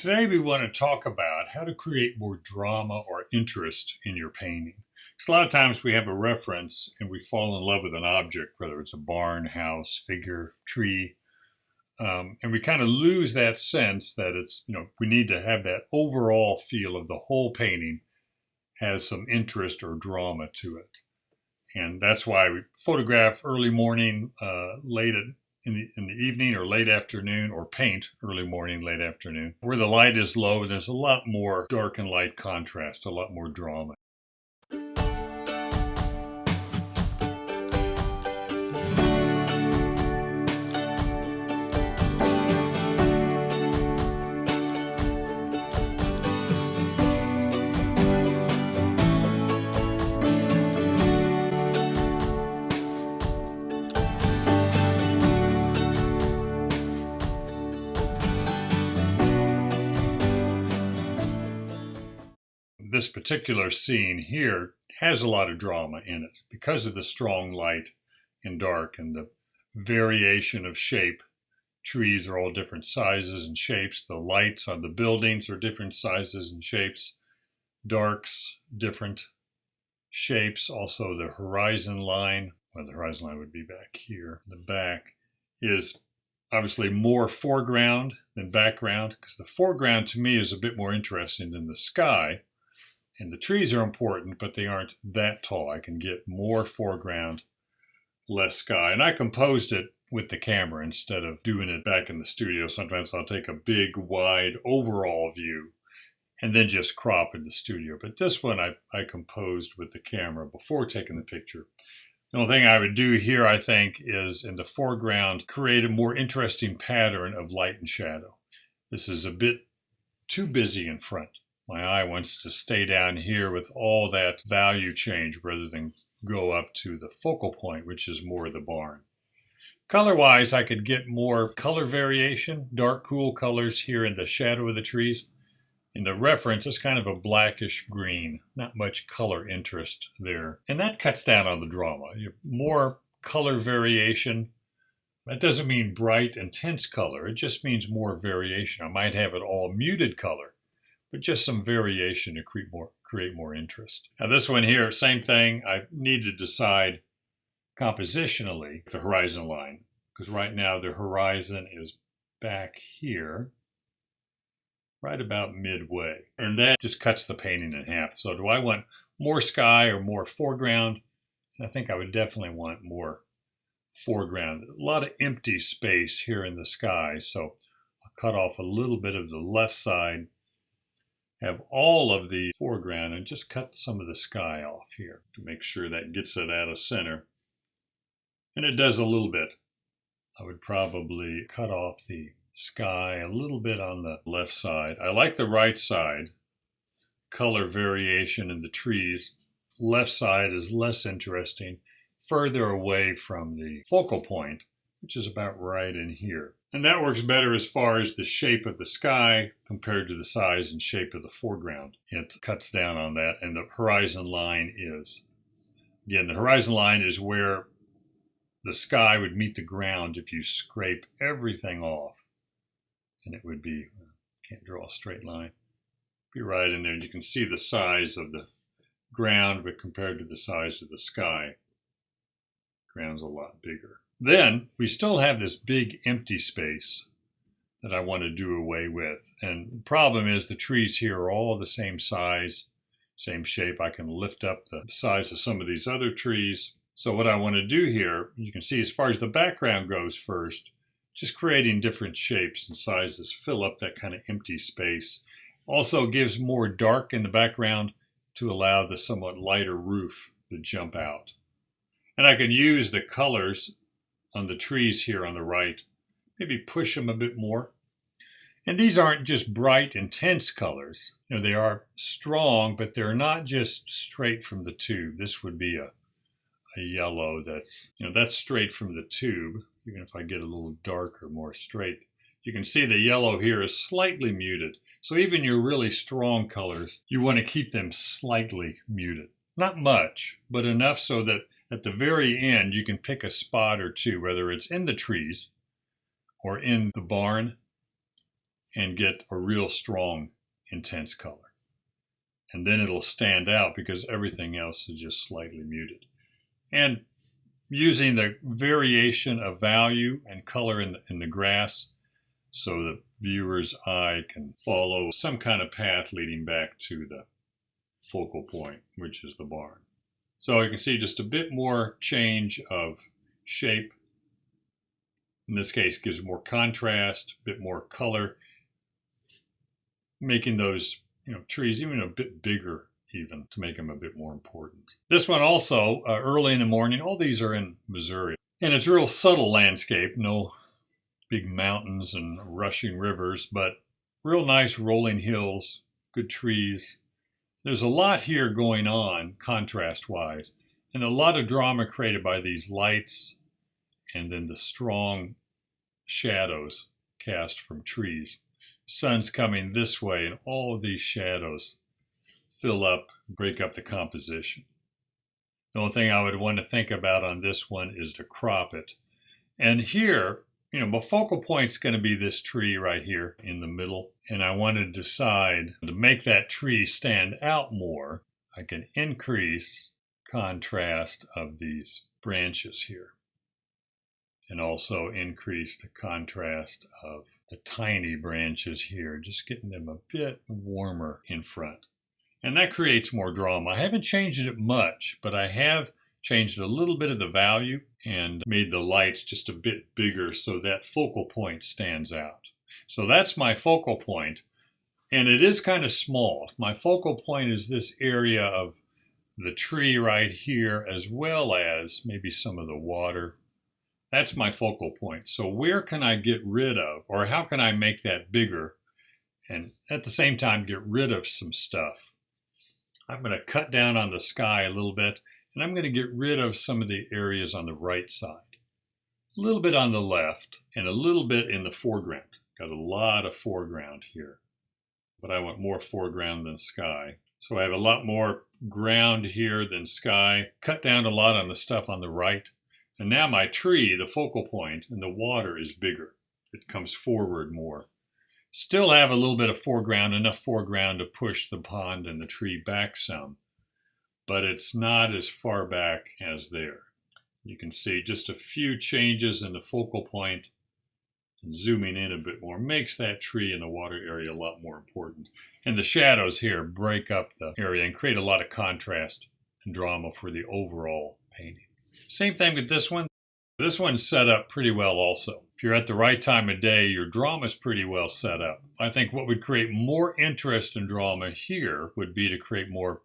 Today we want to talk about how to create more drama or interest in your painting. Because a lot of times we have a reference and we fall in love with an object, whether it's a barn, house, figure, tree, and we kind of lose that sense that we need to have that overall feel of the whole painting has some interest or drama to it. And that's why we photograph early morning, late in the evening or late afternoon, or paint early morning, late afternoon, where the light is low and there's a lot more dark and light contrast, a lot more drama. This particular scene here has a lot of drama in it because of the strong light and dark and the variation of shape. Trees are all different sizes and shapes. The lights on the buildings are different sizes and shapes. Darks, different shapes. Also the horizon line, well, the horizon line would be back here. The back is obviously more foreground than background, because the foreground to me is a bit more interesting than the sky. And the trees are important, but they aren't that tall. I can get more foreground, less sky. And I composed it with the camera instead of doing it back in the studio. Sometimes I'll take a big, wide, overall view and then just crop in the studio. But this one I composed with the camera before taking the picture. The only thing I would do here, I think, is in the foreground, create a more interesting pattern of light and shadow. This is a bit too busy in front. My eye wants to stay down here with all that value change rather than go up to the focal point, which is more the barn. Color-wise, I could get more color variation, dark, cool colors here in the shadow of the trees. In the reference, it's kind of a blackish green, not much color interest there. And that cuts down on the drama. You have more color variation. That doesn't mean bright, intense color. It just means more variation. I might have it all muted color, but just some variation to create more interest. Now this one here, same thing. I need to decide compositionally the horizon line, because right now the horizon is back here, right about midway. And that just cuts the painting in half. So do I want more sky or more foreground? I think I would definitely want more foreground. A lot of empty space here in the sky, so I'll cut off a little bit of the left side, have all of the foreground, and just cut some of the sky off here to make sure that gets it out of center. And it does a little bit. I would probably cut off the sky a little bit on the left side. I like the right side. Color variation in the trees. Left side is less interesting, further away from the focal point, which is about right in here. And that works better as far as the shape of the sky compared to the size and shape of the foreground. It cuts down on that, and the horizon line is, again, the horizon line is where the sky would meet the ground if you scrape everything off. And it would be, can't draw a straight line, be right in there. You can see the size of the ground, but compared to the size of the sky, the ground's a lot bigger. Then we still have this big empty space that I want to do away with. And the problem is the trees here are all the same size, same shape. I can lift up the size of some of these other trees. So what I want to do here, you can see as far as the background goes first, just creating different shapes and sizes, fill up that kind of empty space. Also gives more dark in the background to allow the somewhat lighter roof to jump out. And I can use the colors on the trees here on the right, maybe push them a bit more. And these aren't just bright, intense colors. They are strong, but they're not just straight from the tube. This would be a yellow that's straight from the tube. Even if I get a little darker, more straight, you can see the yellow here is slightly muted. So even your really strong colors, you want to keep them slightly muted. Not much, but enough so that at the very end, you can pick a spot or two, whether it's in the trees or in the barn, and get a real strong, intense color. And then it'll stand out because everything else is just slightly muted. And using the variation of value and color in the grass so the viewer's eye can follow some kind of path leading back to the focal point, which is the barn. So you can see just a bit more change of shape. In this case, gives more contrast, a bit more color, making those trees even a bit bigger, even to make them a bit more important. This one also, early in the morning, all these are in Missouri. And it's a real subtle landscape, no big mountains and rushing rivers, but real nice rolling hills, good trees. There's a lot here going on, contrast-wise, and a lot of drama created by these lights and then the strong shadows cast from trees. Sun's coming this way, and all of these shadows fill up, break up the composition. The only thing I would want to think about on this one is to crop it. And here, my focal point's going to be this tree right here in the middle. And I want to decide to make that tree stand out more. I can increase contrast of these branches here. And also increase the contrast of the tiny branches here, just getting them a bit warmer in front. And that creates more drama. I haven't changed it much, but I have changed a little bit of the value and made the lights just a bit bigger so that focal point stands out. So that's my focal point, and it is kind of small. My focal point is this area of the tree right here, as well as maybe some of the water. That's my focal point. So where can I get rid of, or how can I make that bigger and at the same time get rid of some stuff? I'm going to cut down on the sky a little bit, and I'm going to get rid of some of the areas on the right side. A little bit on the left, and a little bit in the foreground. Got a lot of foreground here, but I want more foreground than sky. So I have a lot more ground here than sky. Cut down a lot on the stuff on the right. And now my tree, the focal point, and the water is bigger. It comes forward more. Still have a little bit of foreground, enough foreground to push the pond and the tree back some, but it's not as far back as there. You can see just a few changes in the focal point, and zooming in a bit more makes that tree in the water area a lot more important. And the shadows here break up the area and create a lot of contrast and drama for the overall painting. Same thing with this one. This one's set up pretty well also. If you're at the right time of day, your drama's pretty well set up. I think what would create more interest in drama here would be to create more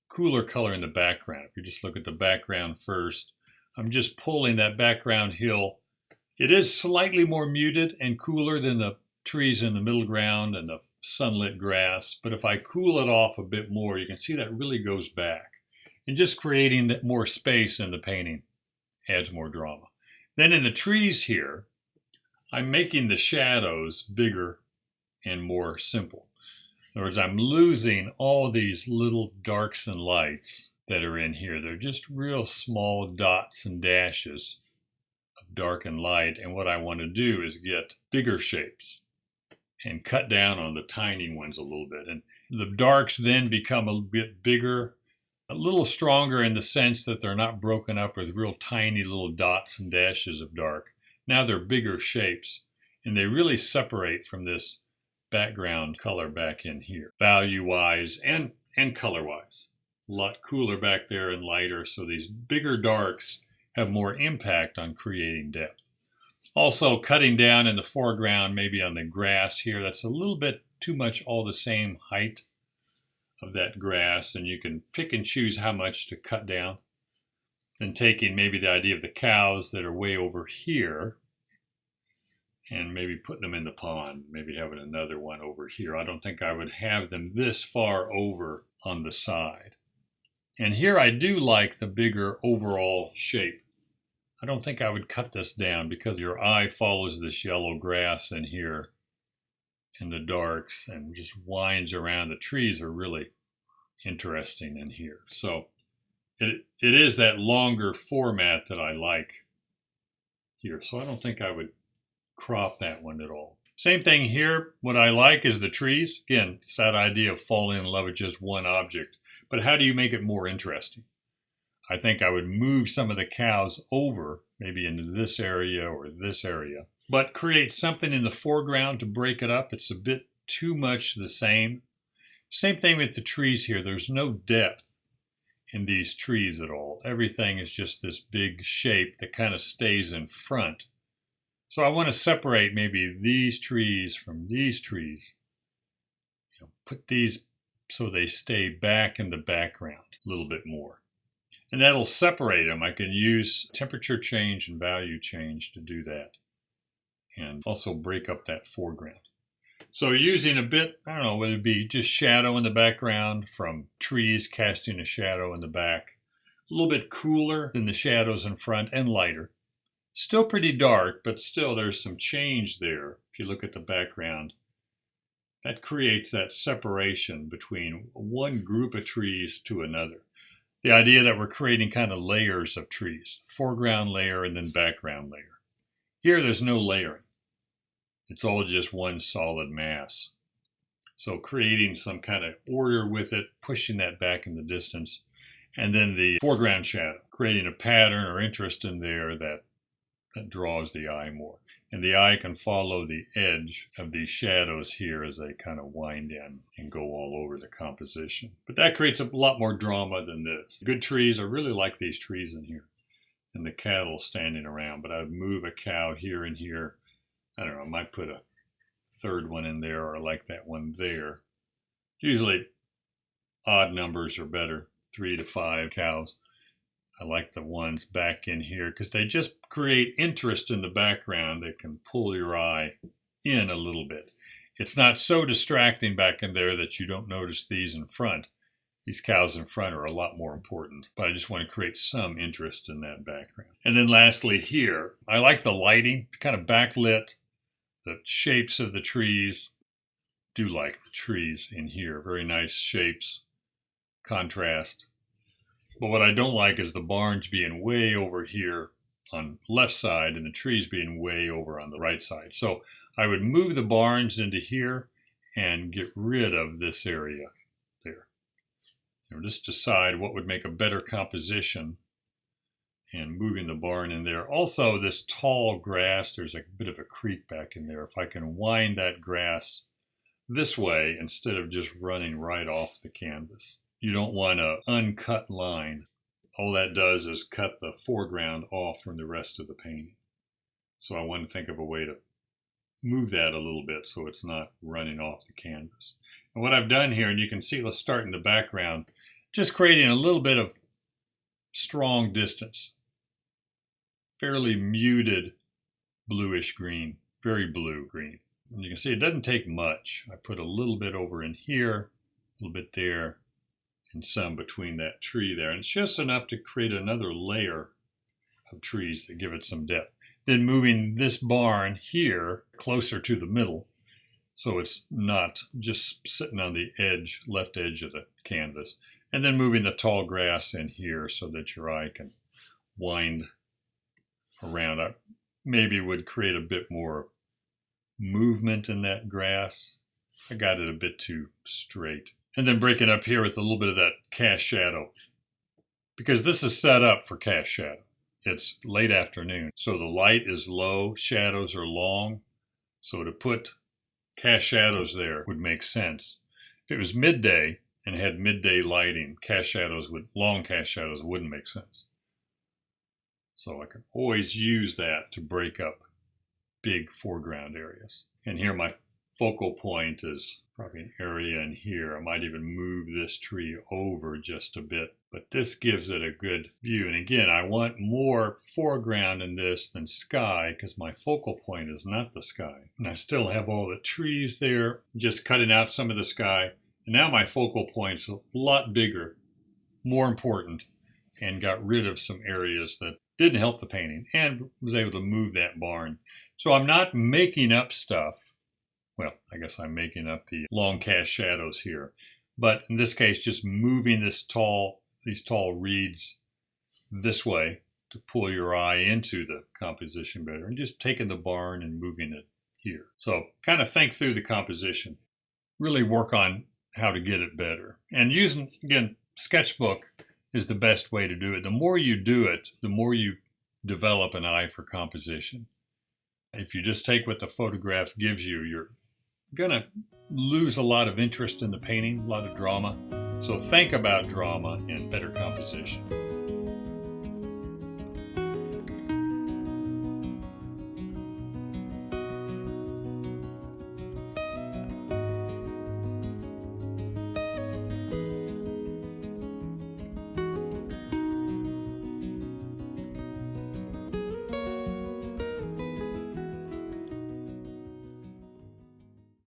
cooler color in the background. If you just look at the background first, I'm just pulling that background hill. It is slightly more muted and cooler than the trees in the middle ground and the sunlit grass, but if I cool it off a bit more, you can see that really goes back. And just creating that more space in the painting adds more drama. Then in the trees here, I'm making the shadows bigger and more simple. In other words, I'm losing all these little darks and lights that are in here. They're just real small dots and dashes of dark and light. And what I want to do is get bigger shapes and cut down on the tiny ones a little bit. And the darks then become a bit bigger, a little stronger in the sense that they're not broken up with real tiny little dots and dashes of dark. Now they're bigger shapes, and they really separate from this background color back in here, value-wise and color-wise. A lot cooler back there and lighter, so these bigger darks have more impact on creating depth. Also, cutting down in the foreground, maybe on the grass here, that's a little bit too much all the same height of that grass, and you can pick and choose how much to cut down. And taking maybe the idea of the cows that are way over here and maybe putting them in the pond, maybe having another one over here. I don't think I would have them this far over on the side. And here I do like the bigger overall shape. I don't think I would cut this down because your eye follows this yellow grass in here in the darks and just winds around. The trees are really interesting in here. So it is that longer format that I like here. So I don't think I would crop that one at all. Same thing here. What I like is the trees. Again, it's that idea of falling in love with just one object. But how do you make it more interesting? I think I would move some of the cows over, maybe into this area or this area, but create something in the foreground to break it up. It's a bit too much the same. Same thing with the trees here. There's no depth in these trees at all. Everything is just this big shape that kind of stays in front. So I want to separate maybe these trees from these trees. Put these so they stay back in the background a little bit more. And that'll separate them. I can use temperature change and value change to do that. And also break up that foreground. So using a bit, I don't know, would it be just shadow in the background from trees casting a shadow in the back. A little bit cooler than the shadows in front and lighter. Still pretty dark, but still there's some change there. If you look at the background, that creates that separation between one group of trees to another. The idea that we're creating kind of layers of trees, foreground layer and then background layer. Here there's no layering. It's all just one solid mass. So creating some kind of order with it, pushing that back in the distance. And then the foreground shadow, creating a pattern or interest in there that draws the eye more. And the eye can follow the edge of these shadows here as they kind of wind in and go all over the composition. But that creates a lot more drama than this. Good trees, I really like these trees in here. And the cattle standing around, but I would move a cow here and here. I don't know, I might put a third one in there or like that one there. Usually odd numbers are better, 3 to 5 cows. I like the ones back in here because they just create interest in the background. They can pull your eye in a little bit. It's not so distracting back in there that you don't notice these in front. These cows in front are a lot more important, but I just want to create some interest in that background. And then lastly here, I like the lighting, kind of backlit, the shapes of the trees. Do like the trees in here, very nice shapes, contrast. But what I don't like is the barns being way over here on the left side and the trees being way over on the right side. So I would move the barns into here and get rid of this area there. Just decide what would make a better composition and moving the barn in there. Also, this tall grass, there's a bit of a creek back in there. If I can wind that grass this way instead of just running right off the canvas. You don't want an uncut line. All that does is cut the foreground off from the rest of the painting. So I want to think of a way to move that a little bit so it's not running off the canvas. And what I've done here, and you can see, let's start in the background, just creating a little bit of strong distance. Fairly muted bluish green, very blue green. And you can see it doesn't take much. I put a little bit over in here, a little bit there, and some between that tree there. And it's just enough to create another layer of trees that give it some depth. Then moving this barn here closer to the middle, so it's not just sitting on the edge, left edge of the canvas. And then moving the tall grass in here so that your eye can wind around. I maybe would create a bit more movement in that grass. I got it a bit too straight. And then breaking up here with a little bit of that cast shadow. Because this is set up for cast shadow. It's late afternoon, so the light is low, shadows are long. So to put cast shadows there would make sense. If it was midday and had midday lighting, long cast shadows wouldn't make sense. So I can always use that to break up big foreground areas. And here my focal point is probably an area in here. I might even move this tree over just a bit, but this gives it a good view. And again, I want more foreground in this than sky because my focal point is not the sky. And I still have all the trees there, just cutting out some of the sky. And now my focal point's a lot bigger, more important, and got rid of some areas that didn't help the painting and was able to move that barn. So I'm not making up stuff. Well, I guess I'm making up the long cast shadows here. But in this case, just moving these tall reeds this way to pull your eye into the composition better. And just taking the barn and moving it here. So kind of think through the composition. Really work on how to get it better. And using, again, sketchbook is the best way to do it. The more you do it, the more you develop an eye for composition. If you just take what the photograph gives you, you're going to lose a lot of interest in the painting, a lot of drama. So think about drama and better composition.